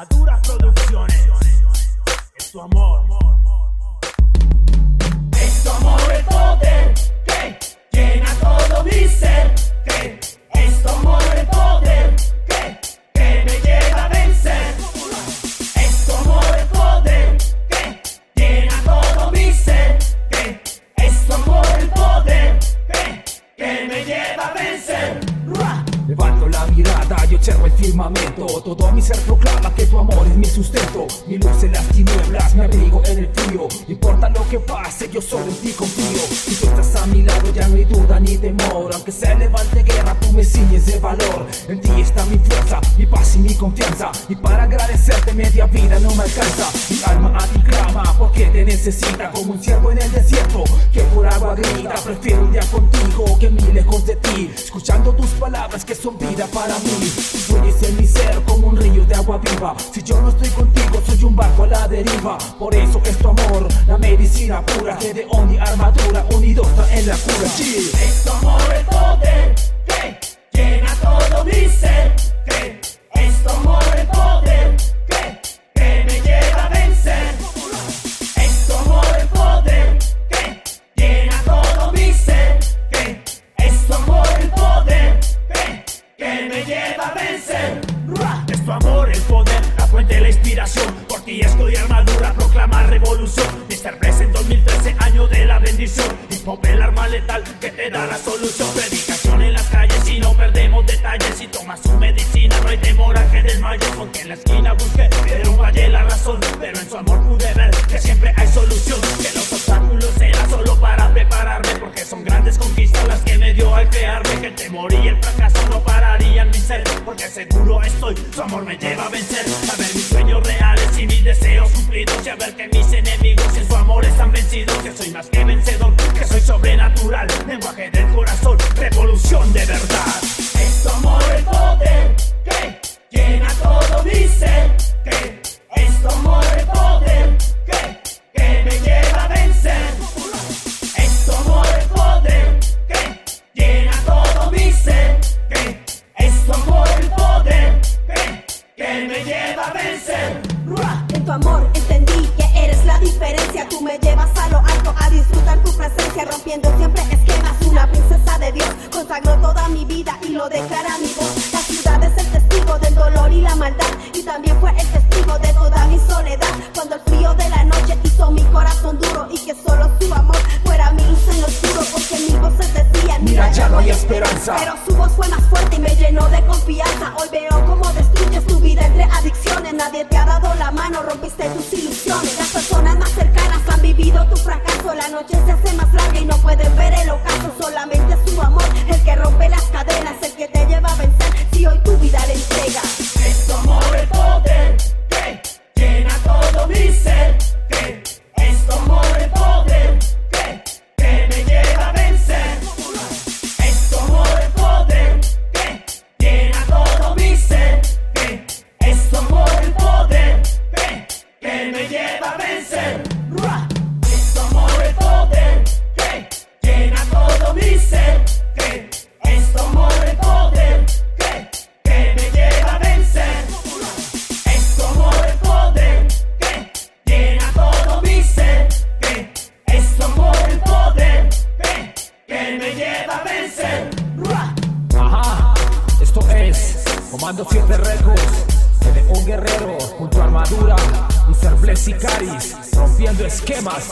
Armaduras Producciones. Es tu amor. Es tu amor el poder que llena todo mi ser. Que es tu amor el poder que me lleva a vencer. Es tu amor el poder que llena todo mi ser. Que es tu amor el poder que me lleva a vencer. Levanto la mirada y observo el firmamento. Todo mi ser proclama que tu amor es mi sustento. Mi luz en las tinieblas, mi abrigo en el frío. No importa lo que pase, yo solo en ti confío. Si tú estás a mi lado ya no hay duda ni temor. Aunque se levante guerra, tú me ciñes de valor. En ti está mi fuerza, mi paz y mi confianza. Y para agradecerte media vida no me alcanza. Mi alma a ti clama porque te necesita. Como un ciervo en el desierto que por agua grita. Prefiero un día contigo que mil lejos de ti, escuchando tus palabras que son vida para mí. Tú fluyes en mi ser como un río de agua viva. Si yo no estoy contigo soy un barco a la deriva. Por eso es tu amor, la medicina pura, que de Oni armadura unidos está en la cura. Sí. Es tu amor el poder que llena todo mi ser. Que es tu amor el poder que me lleva a vencer. Es tu amor el poder que llena todo mi ser. Que es tu amor el poder que me lleva a vencer. Es tu amor el poder, la fuente de la inspiración. Por ti estoy armadura, proclamar revolución. Mr. Bless en 2013, año de la bendición. Hip hop el arma letal que te da la solución. Predicación en las calles y no perdemos detalles. Si tomas su medicina no hay demora que desmayes. Aunque en la esquina busqué, pero fallé la razón. Pero en su amor pude ver que siempre hay solución. Que los obstáculos eran solo para prepararme. Porque son grandes conquistas las que me dio al crearme. Que el temor y el fracaso no pararían mi ser. Porque seguro estoy, su amor me lleva a vencer. A ver mis sueños reales y mis deseos cumplidos. Y a ver que mis enemigos en su amor están vencidos. Que soy más que vencedor, que soy sobrenatural. Lenguaje del corazón, revolución de verdad. Es tu amor el poder que llena todo mi ser. Que es tu amor el poder que me lleva a vencer. Es tu amor el poder que llena todo mi ser. Que es tu amor el poder que me lleva a vencer. En tu amor entendí que eres la diferencia. Tú me llevas a lo alto a disfrutar tu presencia, rompiendo siempre esquemas. Una princesa de Dios, consagró toda mi vida y lo declara mi voz. La ciudad es el testigo del dolor y la maldad, y también fue el testigo de toda mi soledad. Cuando el frío de la noche hizo mi corazón duro, y que solo su amor fuera mi luz en lo oscuro. Porque mis voces decían, Mira, ya no hay esperanza. pero su voz fue más fuerte y me llenó de confianza. Hoy veo cómo destruyes tu vida entre adicciones. Nadie te ha dado la mano, rompiste tus ilusiones. Las personas más cercanas han vivido tu fracaso. La noche se hace más larga y no pueden ver el ocaso. Solamente es su amor el que rompe las cadenas, el que te lleva a vencer si hoy tu vida le entregas. Es tu amor el poder que llena todo mi ser. Que es tu amor el poder que me lleva a vencer. Es tu amor el poder que llena todo mi ser. Que es tu amor el poder que me lleva a vencer. Es tu amor el poder que llena todo mi ser. Que es tu amor el poder que me lleva a vencer. Es tu amor el poder que llena todo mi ser. Que es tu amor el poder que me lleva a vencer. Ajá, esto es Comando 7 Records, de un guerrero junto a armadura, Mr. Bless y Caris, rompiendo esquemas.